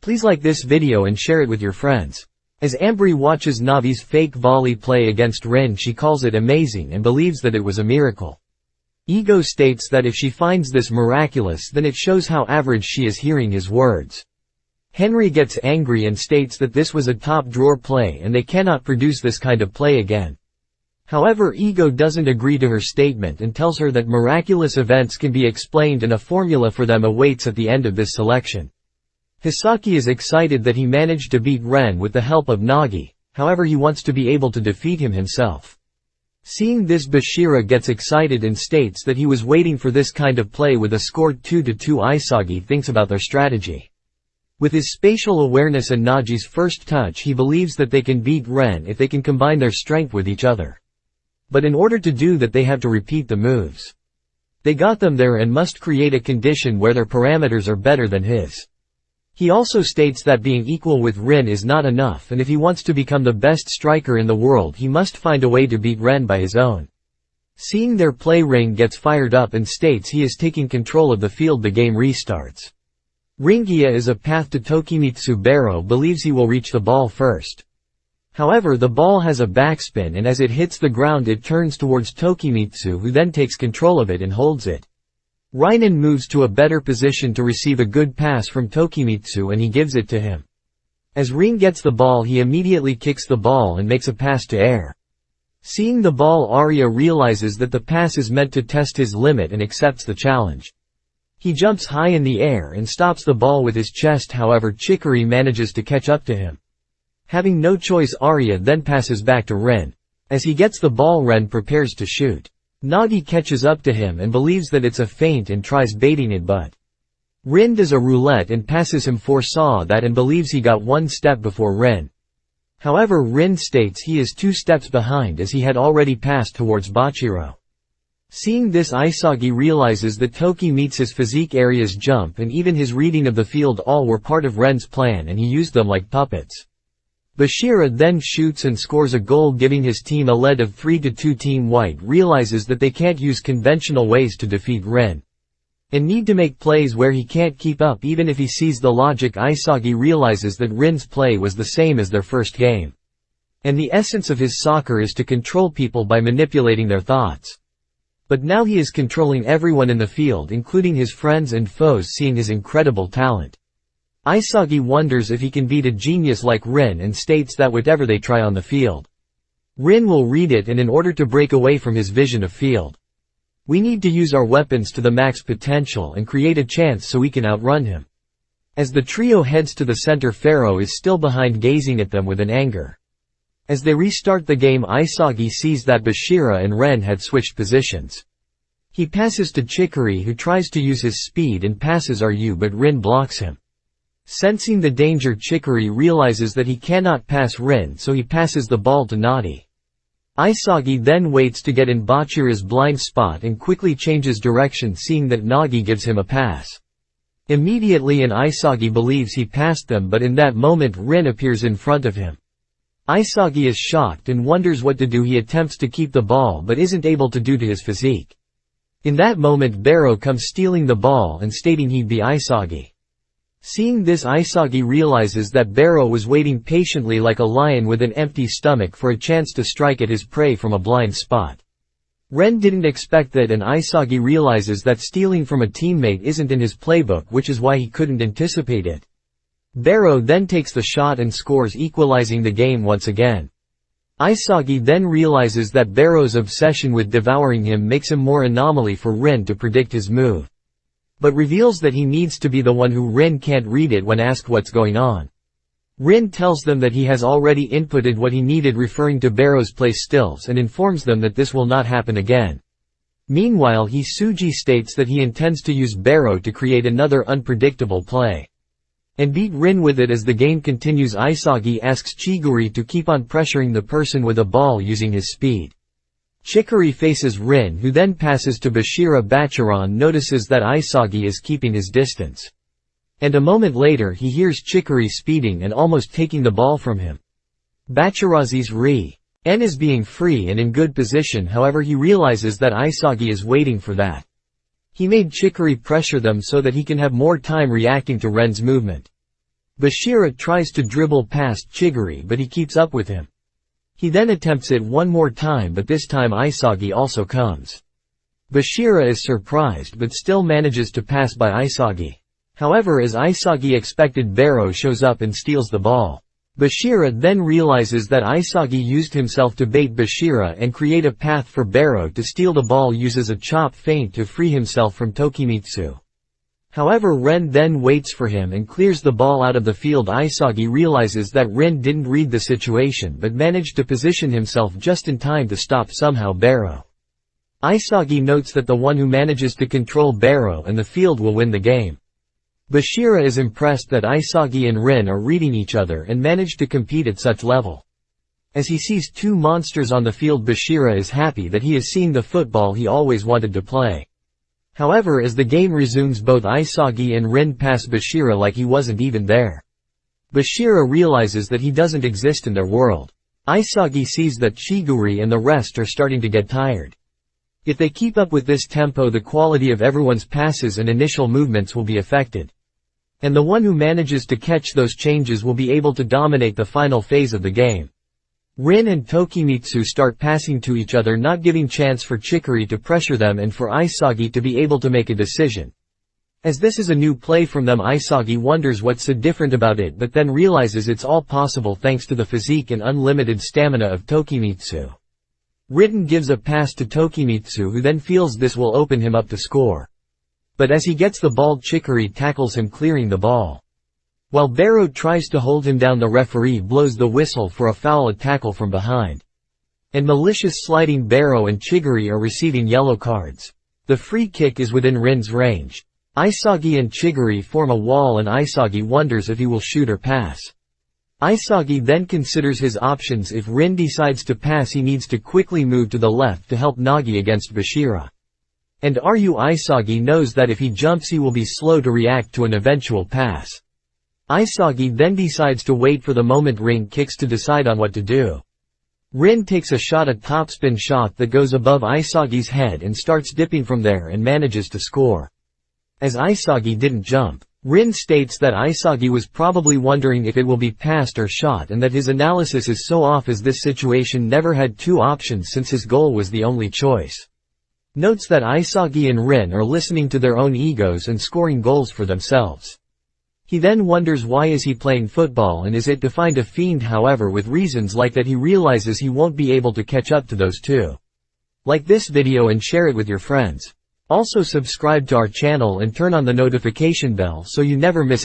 Please like this video and share it with your friends. As Ambry watches Navi's fake volley play against Rin, she calls it amazing and believes that it was a miracle. Ego states that if she finds this miraculous, then it shows how average she is hearing his words. Henry gets angry and states that this was a top-drawer play and they cannot produce this kind of play again. However, Ego doesn't agree to her statement and tells her that miraculous events can be explained and a formula for them awaits at the end of this selection. Hisaki is excited that he managed to beat Ren with the help of Nagi, however he wants to be able to defeat him himself. Seeing this, Bashira gets excited and states that he was waiting for this kind of play with a score 2-2. Isagi thinks about their strategy. With his spatial awareness and Nagi's first touch, he believes that they can beat Ren if they can combine their strength with each other. But in order to do that they have to repeat the moves. They got them there and must create a condition where their parameters are better than his. He also states that being equal with Rin is not enough, and if he wants to become the best striker in the world he must find a way to beat Ren by his own. Seeing their play, Ring gets fired up and states he is taking control of the field. The game restarts. Ringia is a path to Tokimitsu. Barrow believes he will reach the ball first. However, the ball has a backspin and as it hits the ground it turns towards Tokimitsu, who then takes control of it and holds it. Reinen moves to a better position to receive a good pass from Tokimitsu and he gives it to him. As Ring gets the ball he immediately kicks the ball and makes a pass to air. Seeing the ball, Arya realizes that the pass is meant to test his limit and accepts the challenge. He jumps high in the air and stops the ball with his chest, however Chicory manages to catch up to him. Having no choice, Arya then passes back to Ren. As he gets the ball, Ren prepares to shoot. Nagi catches up to him and believes that it's a feint and tries baiting it, but Rin does a roulette and passes him. Foresaw that and believes he got one step before Rin. However, Rin states he is 2 steps behind as he had already passed towards Bachiro. Seeing this, Isagi realizes that Toki meets his physique, area's jump and even his reading of the field all were part of Ren's plan and he used them like puppets. Bashira then shoots and scores a goal, giving his team a lead of 3-2. Team White realizes that they can't use conventional ways to defeat Ren, and need to make plays where he can't keep up even if he sees the logic. Isagi realizes that Rin's play was the same as their first game, and the essence of his soccer is to control people by manipulating their thoughts. But now he is controlling everyone in the field, including his friends and foes. Seeing his incredible talent, Isagi wonders if he can beat a genius like Rin and states that whatever they try on the field, Rin will read it, and in order to break away from his vision of field, we need to use our weapons to the max potential and create a chance so we can outrun him. As the trio heads to the center, Pharaoh is still behind, gazing at them with an anger. As they restart the game, Isagi sees that Bashira and Ren had switched positions. He passes to Chicory, who tries to use his speed and passes Ryu, but Rin blocks him. Sensing the danger, Chicory realizes that he cannot pass Rin, so he passes the ball to Nadi. Isagi then waits to get in Bachira's blind spot and quickly changes direction, seeing that Nagi gives him a pass immediately, and Isagi believes he passed them, but in that moment Rin appears in front of him. Isagi is shocked and wonders what to do. He attempts to keep the ball but isn't able to due to his physique. In that moment, Barrow comes stealing the ball and stating he'd be Isagi. Seeing this, Isagi realizes that Barrow was waiting patiently like a lion with an empty stomach for a chance to strike at his prey from a blind spot. Ren didn't expect that, and Isagi realizes that stealing from a teammate isn't in his playbook, which is why he couldn't anticipate it. Barrow then takes the shot and scores, equalizing the game once again. Isagi then realizes that Barrow's obsession with devouring him makes him more anomaly for Rin to predict his move, but reveals that he needs to be the one who Rin can't read it. When asked what's going on, Rin tells them that he has already inputted what he needed, referring to Barrow's play stills, and informs them that this will not happen again. Meanwhile, Hisuji states that he intends to use Barrow to create another unpredictable play and beat Rin with it. As the game continues, Isagi asks Chiguri to keep on pressuring the person with a ball using his speed. Chicory faces Rin, who then passes to Bashira. Bachiron notices that Isagi is keeping his distance, and a moment later he hears Chicory speeding and almost taking the ball from him. Bachirazzi's Ren is being free and in good position, however he realizes that Isagi is waiting for that. He made Chicory pressure them so that he can have more time reacting to Ren's movement. Bashira tries to dribble past Chigiri but he keeps up with him. He then attempts it one more time but this time Isagi also comes. Bashira is surprised but still manages to pass by Isagi. However, as Isagi expected, Barrow shows up and steals the ball. Bashira then realizes that Isagi used himself to bait Bashira and create a path for Barrow to steal the ball, uses a chop feint to free himself from Tokimitsu. However, Ren then waits for him and clears the ball out of the field. Isagi realizes that Ren didn't read the situation but managed to position himself just in time to stop somehow Barrow. Isagi notes that the one who manages to control Barrow and the field will win the game. Bashira is impressed that Isagi and Rin are reading each other and manage to compete at such level. As he sees two monsters on the field, Bashira is happy that he is seeing the football he always wanted to play. However, as the game resumes, both Isagi and Rin pass Bashira like he wasn't even there. Bashira realizes that he doesn't exist in their world. Isagi sees that Chigiri and the rest are starting to get tired. If they keep up with this tempo, the quality of everyone's passes and initial movements will be affected. And the one who manages to catch those changes will be able to dominate the final phase of the game. Rin and Tokimitsu start passing to each other, not giving chance for Chikari to pressure them and for Isagi to be able to make a decision. As this is a new play from them, Isagi wonders what's so different about it but then realizes it's all possible thanks to the physique and unlimited stamina of Tokimitsu. Rin gives a pass to Tokimitsu, who then feels this will open him up to score. But as he gets the ball, Chikari tackles him, clearing the ball. While Barrow tries to hold him down, the referee blows the whistle for a foul tackle from behind. And malicious sliding, Barrow and Chigiri are receiving yellow cards. The free kick is within Rin's range. Isagi and Chigiri form a wall and Isagi wonders if he will shoot or pass. Isagi then considers his options. If Rin decides to pass, he needs to quickly move to the left to help Nagi against Bashira. And Isagi knows that if he jumps he will be slow to react to an eventual pass. Isagi then decides to wait for the moment Rin kicks to decide on what to do. Rin takes a shot, a topspin shot that goes above Isagi's head and starts dipping from there and manages to score. As Isagi didn't jump, Rin states that Isagi was probably wondering if it will be passed or shot and that his analysis is so off as this situation never had two options since his goal was the only choice. Notes that Isagi and Rin are listening to their own egos and scoring goals for themselves. He then wonders why is he playing football and is it to find a fiend. However, with reasons like that he realizes he won't be able to catch up to those two. Like this video and share it with your friends. Also subscribe to our channel and turn on the notification bell so you never miss